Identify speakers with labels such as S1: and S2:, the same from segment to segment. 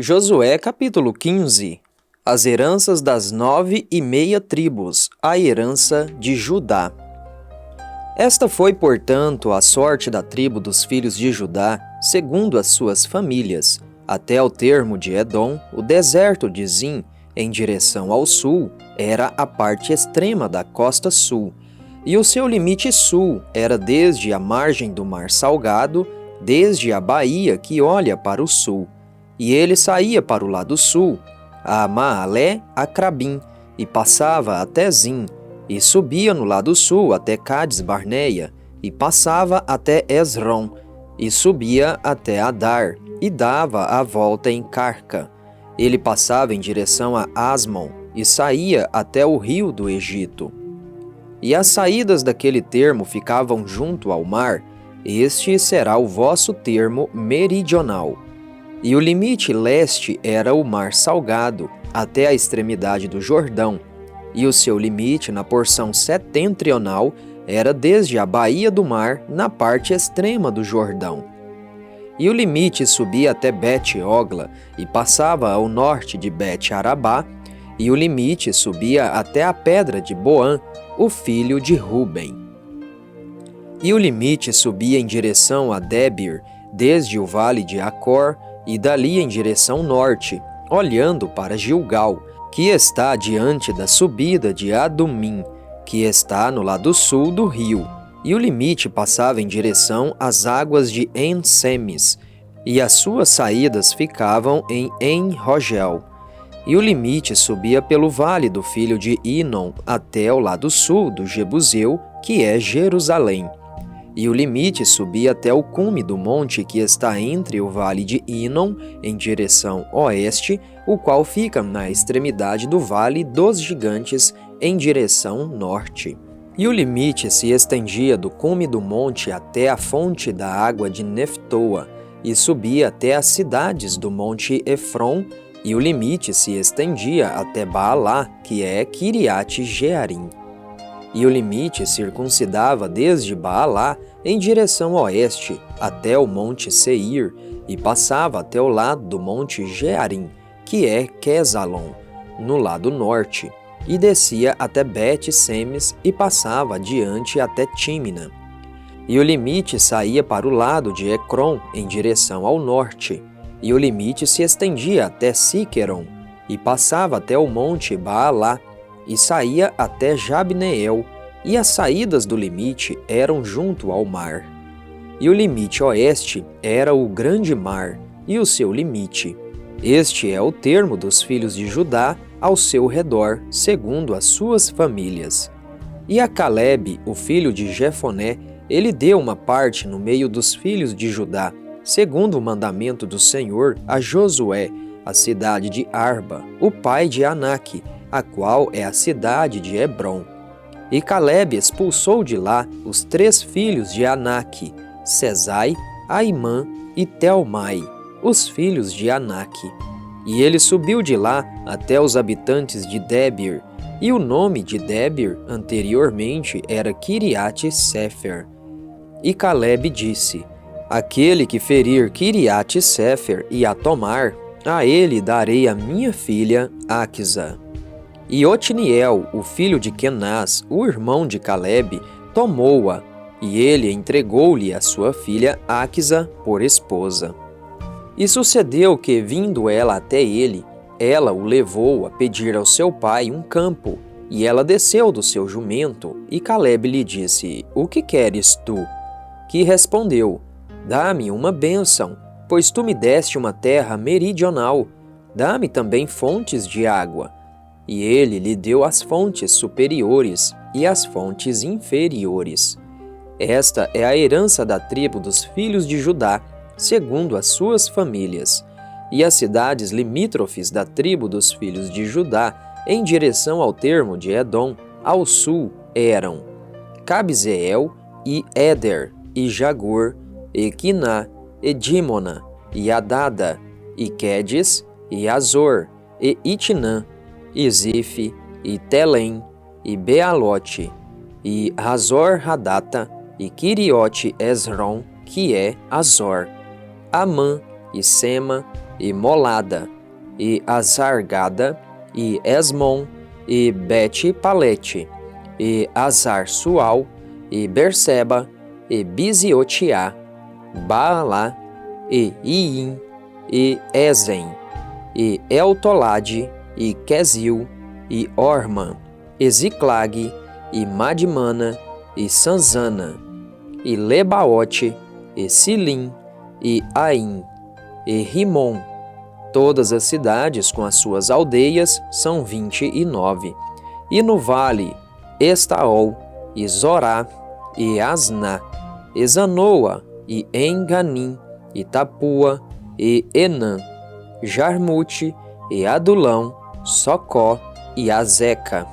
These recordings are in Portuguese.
S1: Josué capítulo 15. As heranças das 9,5 tribos, a herança de Judá. Esta foi, portanto, a sorte da tribo dos filhos de Judá, segundo as suas famílias, até o termo de Edom, o deserto de Zim, em direção ao sul, era a parte extrema da costa sul, e o seu limite sul era desde a margem do Mar Salgado, desde a baía que olha para o sul. E ele saía para o lado sul, a Mahalé Acrabim, e passava até Zim, e subia no lado sul até Cades Barneia, e passava até Esrom, e subia até Adar, e dava a volta em Carca. Ele passava em direção a Asmon, e saía até o rio do Egito. E as saídas daquele termo ficavam junto ao mar, este será o vosso termo meridional. E o limite leste era o Mar Salgado, até a extremidade do Jordão, e o seu limite na porção setentrional era desde a baía do mar, na parte extrema do Jordão. E o limite subia até Bet-Ogla, e passava ao norte de Bet-Arabá, e o limite subia até a pedra de Boã, o filho de Ruben. E o limite subia em direção a Debir, desde o vale de Acor, e dali em direção norte, olhando para Gilgal, que está diante da subida de Adumim, que está no lado sul do rio. E o limite passava em direção às águas de En-Semes, e as suas saídas ficavam em En-Rogel. E o limite subia pelo vale do filho de Inom até o lado sul do Jebuseu, que é Jerusalém. E o limite subia até o cume do monte que está entre o vale de Inom, em direção oeste, o qual fica na extremidade do vale dos gigantes, em direção norte. E o limite se estendia do cume do monte até a fonte da água de Neftoa, e subia até as cidades do monte Efron, e o limite se estendia até Baalá, que é Kiriat-Jearim. E o limite circuncidava desde Baalá em direção oeste até o monte Seir, e passava até o lado do monte Jearim, que é Quesalon, no lado norte, e descia até Bet-Semes e passava adiante até Tímina. E o limite saía para o lado de Ecrom, em direção ao norte, e o limite se estendia até Siqueron, e passava até o monte Baalá, e saía até Jabneel, e as saídas do limite eram junto ao mar. E o limite oeste era o grande mar, e o seu limite. Este é o termo dos filhos de Judá ao seu redor, segundo as suas famílias. E a Calebe, o filho de Jefoné, ele deu uma parte no meio dos filhos de Judá, segundo o mandamento do Senhor, a Josué, a cidade de Arba, o pai de Anaque, a qual é a cidade de Hebrom. E Calebe expulsou de lá os 3 filhos de Anaque, Sesai, Aimã e Telmai, os filhos de Anaque. E ele subiu de lá até os habitantes de Debir, e o nome de Debir anteriormente era Kiriat-Sefer. E Calebe disse: aquele que ferir Kiriat-Sefer e a tomar, a ele darei a minha filha Aquisa. E Otniel, o filho de Kenaz, o irmão de Calebe, tomou-a, e ele entregou-lhe a sua filha Aquisa por esposa. E sucedeu que, vindo ela até ele, ela o levou a pedir ao seu pai um campo, e ela desceu do seu jumento, e Calebe lhe disse: o que queres tu? Que respondeu: dá-me uma bênção, pois tu me deste uma terra meridional, dá-me também fontes de água. E ele lhe deu as fontes superiores e as fontes inferiores. Esta é a herança da tribo dos filhos de Judá, segundo as suas famílias. E as cidades limítrofes da tribo dos filhos de Judá, em direção ao termo de Edom, ao sul, eram Cabzeel, e Éder, e Jagur, e Quiná, e Dímona, e Adada, e Quedes, e Azor, e Itnã, e Zif, e Telém, e Bealote, e Hazor-Hadata, e Quiriote Esrom, que é Azor, Amã, e Sema, e Molada, e Azargada, e Esmon, e Bet-Palete, e Azar-Sual, e Berseba, e Biziotiá, Baalá, e Iim, e Ezen, e Eltolade, e Quesil, e Orma, e Ziclag, e Madmana, e Sanzana, e Lebaote, e Silim, e Aim, e Rimon. Todas as cidades com as suas aldeias são 29. E no vale, Estaol, e Zorá, e Asná, e Zanoa, e Enganim, e Tapua, e Enã, Jarmute, e Adulão, Socó, e Azeca,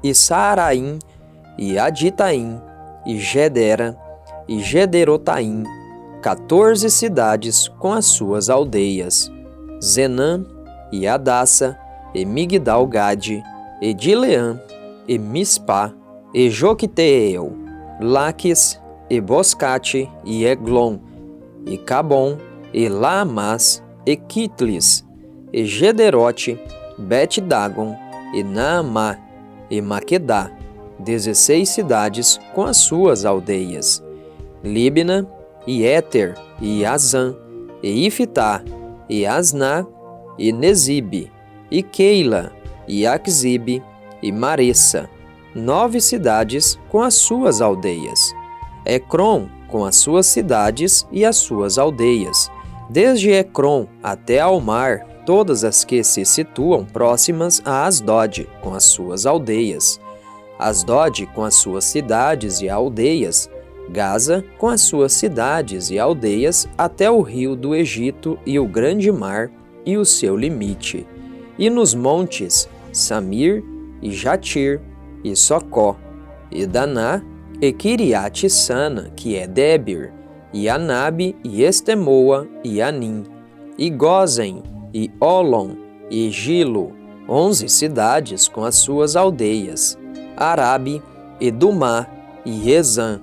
S1: e Saaraim, e Aditaim, e Gedera, e Gederotaim, 14 cidades com as suas aldeias, Zenã, e Adassa, e Migdal-Gade, e Dileã, e Mispá, e Joquiteel, Laques, e Boscate, e Eglon, e Cabom, e Laamás, e Quitlis, e Gederote, Bet-Dagon, e Naamá, e Maquedá, 16 cidades com as suas aldeias, Líbna, e Éter, e Azã, e Ifitá, e Asná, e Nezibe, e Keila, e Aquzibe, e Maressa, 9 cidades com as suas aldeias, Ecrom, com as suas cidades e as suas aldeias, desde Ecrom até ao mar, todas as que se situam próximas a Asdod, com as suas aldeias, Asdod com as suas cidades e aldeias, Gaza com as suas cidades e aldeias até o rio do Egito e o grande mar e o seu limite, e nos montes Samir e Jatir e Socó, e Daná e Kiriat-Sana, que é Débir, e Anabe e Estemoa e Anim, e Gozen e Olon e Gilo, 11 cidades com as suas aldeias, Arabe e Dumá e Ezã,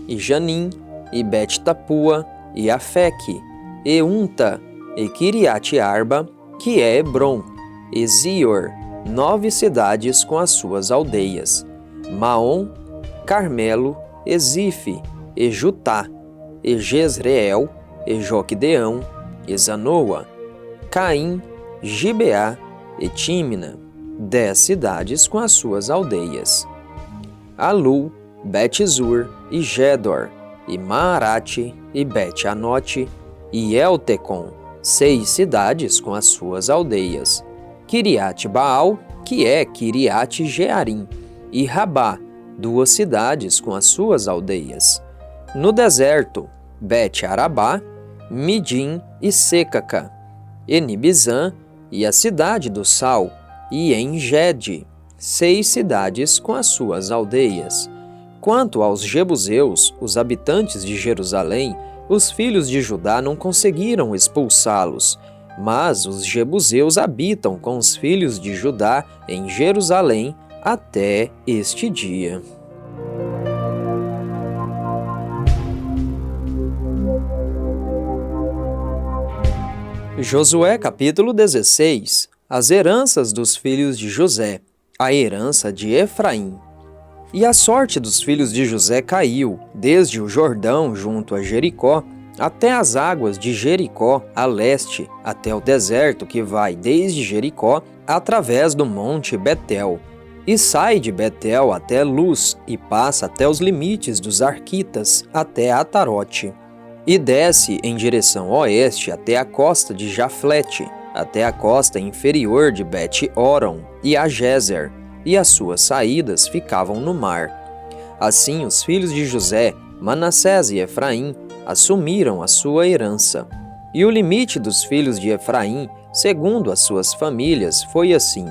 S1: e Janim, e Bet-Tapua, e Afeque, e Unta, e Kiriat-Arba, que é Hebron, e Zior, 9 cidades com as suas aldeias, Maom, Carmelo, e Zife, e Jutá, e Jezreel, e Joquedeão, e Zanoa, Caim, Gibeá, e Tímina, 10 cidades com as suas aldeias, Alu, Bet-Zur, e Gedor, e Maarate, e Bet-Anote, e Eltecon, 6 cidades com as suas aldeias, Kiriat-Baal, que é Kiriat-Jearim, e Rabá, 2 cidades com as suas aldeias. No deserto, Bet-Arabá, Midim e Secaca, Enibizã, e a cidade do Sal, e En-Gede, 6 cidades com as suas aldeias. Quanto aos jebuseus, os habitantes de Jerusalém, os filhos de Judá não conseguiram expulsá-los, mas os jebuseus habitam com os filhos de Judá em Jerusalém até este dia. Josué capítulo 16. As heranças dos filhos de José, a herança de Efraim. E a sorte dos filhos de José caiu, desde o Jordão junto a Jericó, até as águas de Jericó a leste, até o deserto que vai desde Jericó, através do monte Betel, e sai de Betel até Luz, e passa até os limites dos Arquitas, até Atarote, e desce em direção oeste até a costa de Jaflete, até a costa inferior de Bet-Oron e a Gezer, e as suas saídas ficavam no mar. Assim os filhos de José, Manassés e Efraim, assumiram a sua herança. E o limite dos filhos de Efraim, segundo as suas famílias, foi assim.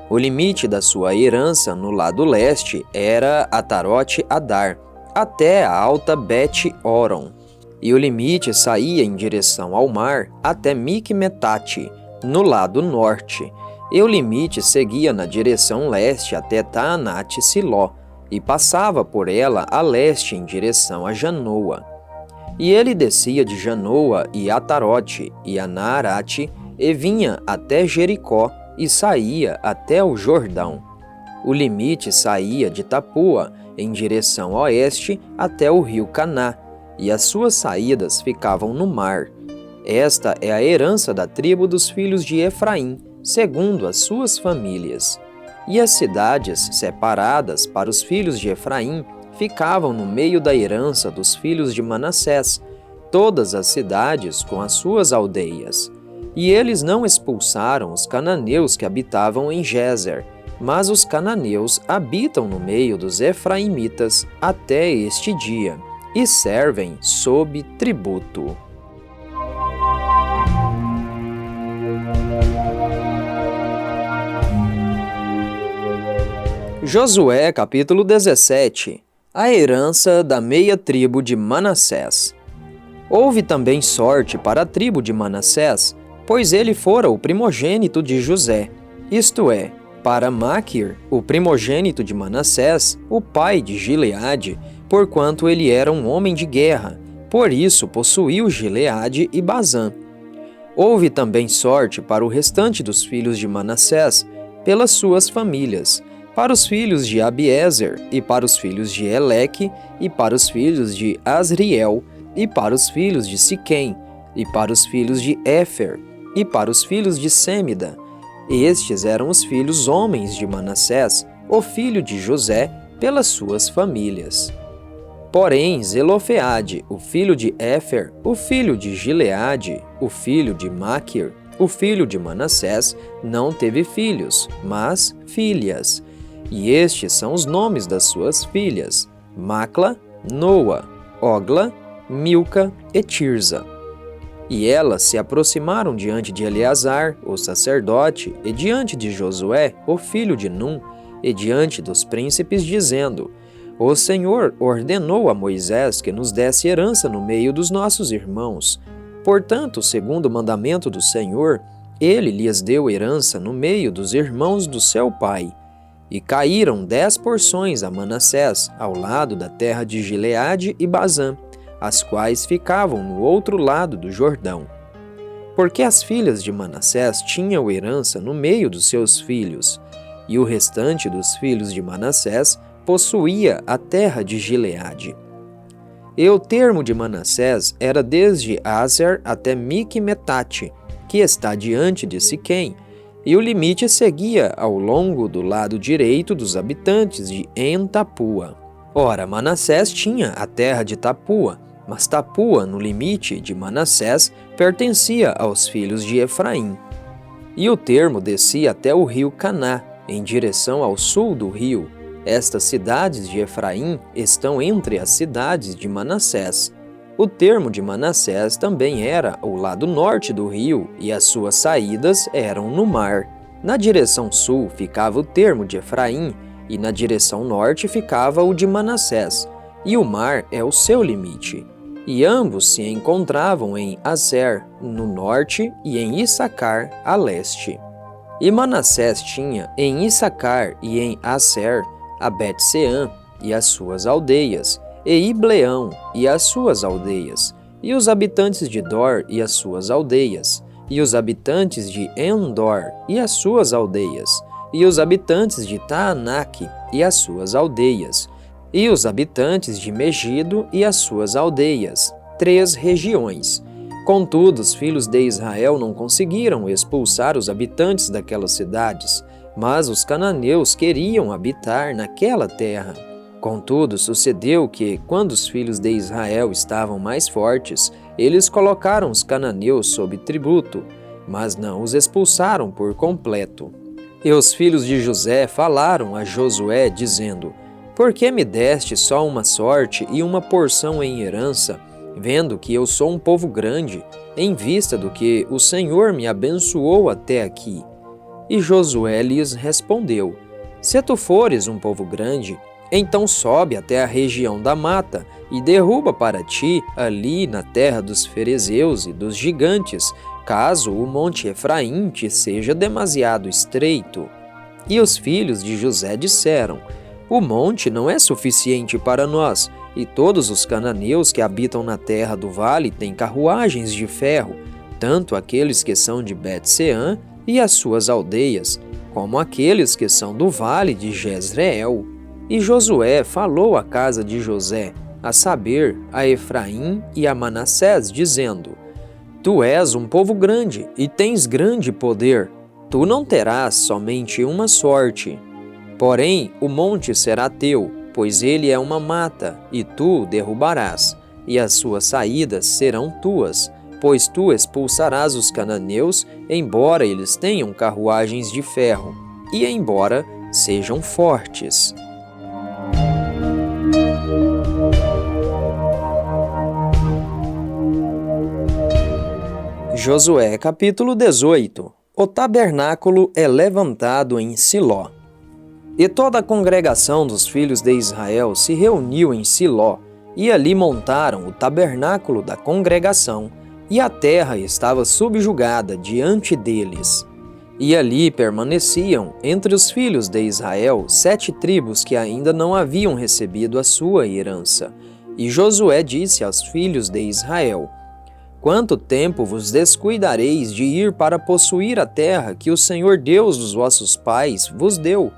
S1: O limite da sua herança no lado leste era Atarote-Adar, até a alta Bet-Oron. E o limite saía em direção ao mar até Micmetate, no lado norte. E o limite seguia na direção leste até Taanate-Siló, e passava por ela a leste em direção a Janoa. E ele descia de Janoa e Atarote e Anaarate, e vinha até Jericó, e saía até o Jordão. O limite saía de Tapua, em direção oeste, até o rio Caná, e as suas saídas ficavam no mar. Esta é a herança da tribo dos filhos de Efraim, segundo as suas famílias. E as cidades separadas para os filhos de Efraim ficavam no meio da herança dos filhos de Manassés, todas as cidades com as suas aldeias. E eles não expulsaram os cananeus que habitavam em Gézer, mas os cananeus habitam no meio dos efraimitas até este dia, e servem sob tributo. Josué capítulo 17. A herança da meia tribo de Manassés. Houve também sorte para a tribo de Manassés, pois ele fora o primogênito de José, isto é, para Maquir, o primogênito de Manassés, o pai de Gileade, porquanto ele era um homem de guerra, por isso possuiu Gileade e Bazã. Houve também sorte para o restante dos filhos de Manassés, pelas suas famílias, para os filhos de Abiezer, e para os filhos de Eleque, e para os filhos de Asriel, e para os filhos de Siquém, e para os filhos de Éfer, e para os filhos de Sêmida. Estes eram os filhos homens de Manassés, o filho de José, pelas suas famílias. Porém, Zelofeade, o filho de Éfer, o filho de Gileade, o filho de Maquir, o filho de Manassés, não teve filhos, mas filhas. E estes são os nomes das suas filhas: Macla, Noa, Ogla, Milca e Tirza. E elas se aproximaram diante de Eleazar, o sacerdote, e diante de Josué, o filho de Num, e diante dos príncipes, dizendo: O Senhor ordenou a Moisés que nos desse herança no meio dos nossos irmãos. Portanto, segundo o mandamento do Senhor, ele lhes deu herança no meio dos irmãos do seu pai. E caíram 10 porções a Manassés, ao lado da terra de Gileade e Bazã, as quais ficavam no outro lado do Jordão. Porque as filhas de Manassés tinham herança no meio dos seus filhos, e o restante dos filhos de Manassés possuía a terra de Gileade. E o termo de Manassés era desde Aser até Miqumetate, que está diante de Siquém, e o limite seguia ao longo do lado direito dos habitantes de En-Tapua. Ora, Manassés tinha a terra de Tapua, mas Tapua, no limite de Manassés, pertencia aos filhos de Efraim. E o termo descia até o rio Caná, em direção ao sul do rio. Estas cidades de Efraim estão entre as cidades de Manassés. O termo de Manassés também era o lado norte do rio, e as suas saídas eram no mar. Na direção sul ficava o termo de Efraim, e na direção norte ficava o de Manassés, e o mar é o seu limite. E ambos se encontravam em Aser, no norte, e em Issacar, a leste. E Manassés tinha em Issacar e em Aser a Bet-Seã e as suas aldeias, e Ibleão e as suas aldeias, e os habitantes de Dor e as suas aldeias, e os habitantes de Endor e as suas aldeias, e os habitantes de Taanaque e as suas aldeias, e os habitantes de Megido e as suas aldeias, 3 regiões. Contudo, os filhos de Israel não conseguiram expulsar os habitantes daquelas cidades, mas os cananeus queriam habitar naquela terra. Contudo, sucedeu que, quando os filhos de Israel estavam mais fortes, eles colocaram os cananeus sob tributo, mas não os expulsaram por completo. E os filhos de José falaram a Josué, dizendo: Por que me deste só uma sorte e uma porção em herança, vendo que eu sou um povo grande, em vista do que o Senhor me abençoou até aqui? E Josué lhes respondeu: Se tu fores um povo grande, então sobe até a região da mata e derruba para ti, ali na terra dos ferezeus e dos gigantes, caso o monte Efraim te seja demasiado estreito. E os filhos de José disseram: O monte não é suficiente para nós, e todos os cananeus que habitam na terra do vale têm carruagens de ferro, tanto aqueles que são de Bet-seã e as suas aldeias, como aqueles que são do vale de Jezreel. E Josué falou à casa de José, a saber, a Efraim e a Manassés, dizendo: Tu és um povo grande e tens grande poder. Tu não terás somente uma sorte. Porém, o monte será teu, pois ele é uma mata, e tu o derrubarás, e as suas saídas serão tuas, pois tu expulsarás os cananeus, embora eles tenham carruagens de ferro, e embora sejam fortes. Josué capítulo 18. O tabernáculo é levantado em Siló. E toda a congregação dos filhos de Israel se reuniu em Siló, e ali montaram o tabernáculo da congregação, e a terra estava subjugada diante deles. E ali permaneciam, entre os filhos de Israel, 7 tribos que ainda não haviam recebido a sua herança. E Josué disse aos filhos de Israel: Quanto tempo vos descuidareis de ir para possuir a terra que o Senhor Deus dos vossos pais vos deu?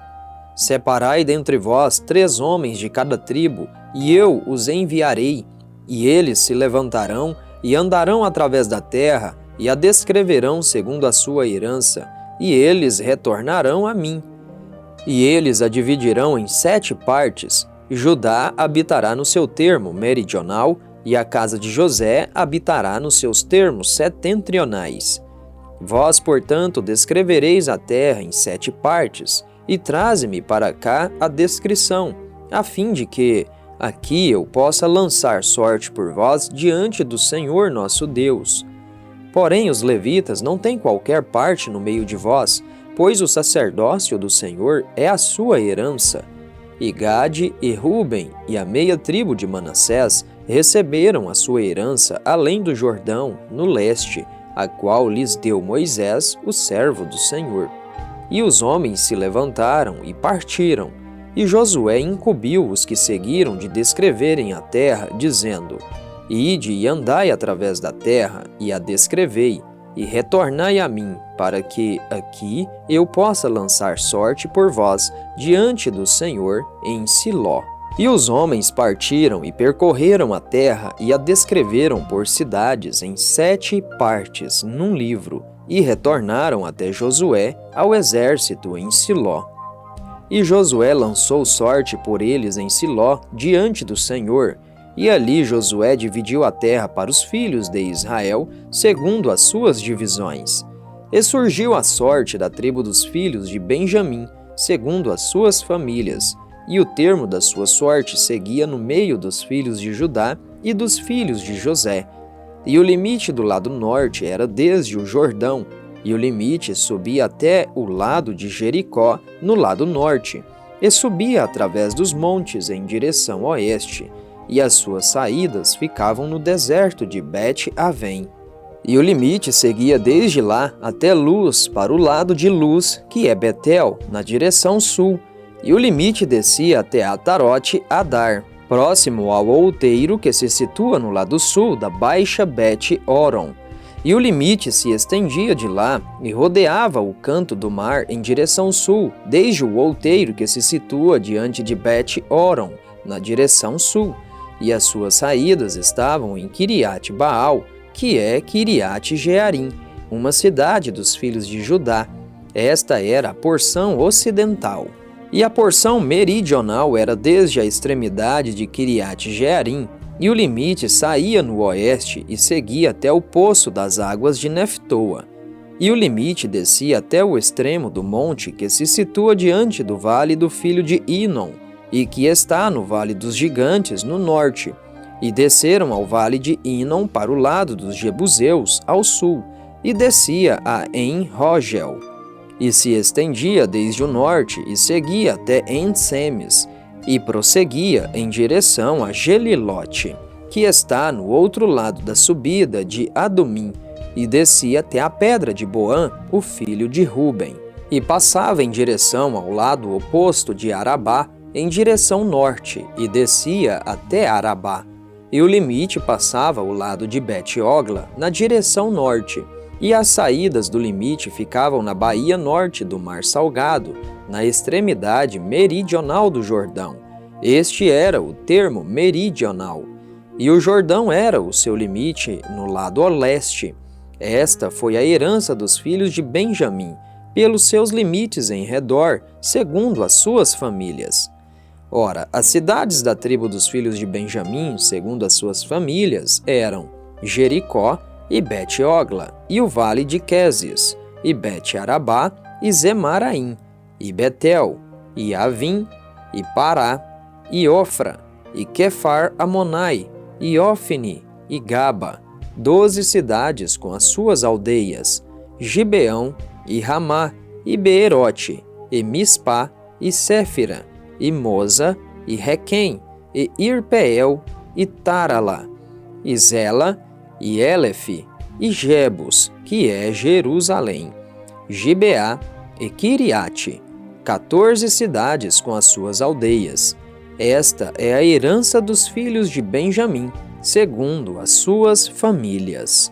S1: Separai dentre vós 3 homens de cada tribo, e eu os enviarei, e eles se levantarão e andarão através da terra, e a descreverão segundo a sua herança, e eles retornarão a mim. E eles a dividirão em 7 partes. Judá habitará no seu termo meridional, e a casa de José habitará nos seus termos setentrionais. Vós, portanto, descrevereis a terra em 7 partes, e traze-me para cá a descrição, a fim de que aqui eu possa lançar sorte por vós diante do Senhor nosso Deus. Porém, os levitas não têm qualquer parte no meio de vós, pois o sacerdócio do Senhor é a sua herança. E Gade e Ruben e a meia tribo de Manassés receberam a sua herança além do Jordão, no leste, a qual lhes deu Moisés, o servo do Senhor. E os homens se levantaram e partiram, e Josué incumbiu os que seguiram de descreverem a terra, dizendo: Ide e andai através da terra, e a descrevei, e retornai a mim, para que aqui eu possa lançar sorte por vós diante do Senhor em Siló. E os homens partiram e percorreram a terra e a descreveram por cidades em 7 partes num livro, e retornaram até Josué ao exército em Siló. E Josué lançou sorte por eles em Siló diante do Senhor, e ali Josué dividiu a terra para os filhos de Israel, segundo as suas divisões. E surgiu a sorte da tribo dos filhos de Benjamim, segundo as suas famílias, e o termo da sua sorte seguia no meio dos filhos de Judá e dos filhos de José. E o limite do lado norte era desde o Jordão, e o limite subia até o lado de Jericó, no lado norte, e subia através dos montes em direção oeste, e as suas saídas ficavam no deserto de Bet-Avém. E o limite seguia desde lá até Luz, para o lado de Luz, que é Betel, na direção sul, e o limite descia até Atarote-Adar, próximo ao outeiro que se situa no lado sul da Baixa Bet-Oron. E o limite se estendia de lá e rodeava o canto do mar em direção sul, desde o outeiro que se situa diante de Bet-Oron, na direção sul, e as suas saídas estavam em Kiriat-Baal, que é Kiriat-Jearim, uma cidade dos filhos de Judá. Esta era a porção ocidental. E a porção meridional era desde a extremidade de Kiriat-Jearim, e o limite saía no oeste e seguia até o poço das águas de Neftoa. E o limite descia até o extremo do monte que se situa diante do vale do filho de Inom, e que está no vale dos gigantes no norte. E desceram ao vale de Inom para o lado dos Jebuseus, ao sul, e descia a En-Rogel. E se estendia desde o norte e seguia até En-Semes, e prosseguia em direção a Gelilote, que está no outro lado da subida de Adumim, e descia até a pedra de Boã, o filho de Ruben, e passava em direção ao lado oposto de Arabá, em direção norte e descia até Arabá, e o limite passava ao lado de Bet-Ogla, na direção norte, e as saídas do limite ficavam na baía norte do Mar Salgado, na extremidade meridional do Jordão. Este era o termo meridional, e o Jordão era o seu limite no lado leste. Esta foi a herança dos filhos de Benjamim, pelos seus limites em redor, segundo as suas famílias. Ora, as cidades da tribo dos filhos de Benjamim, segundo as suas famílias, eram Jericó e Bet-Ogla, e o vale de Quezes, e Bet-Arabá, e Zemaraim, e Betel, e Avim, e Pará, e Ofra, e Quefar-Amonai, e Ofni, e Gaba, 12 cidades com as suas aldeias, Gibeão, e Ramá, e Beerote, e Mispá, e Séfira, e Moza, e Requém, e Irpeel, e Tarala, e Zela, e Elefe, e Jebus, que é Jerusalém, Gibeá e Quiriate, 14 cidades com as suas aldeias. Esta é a herança dos filhos de Benjamim, segundo as suas famílias.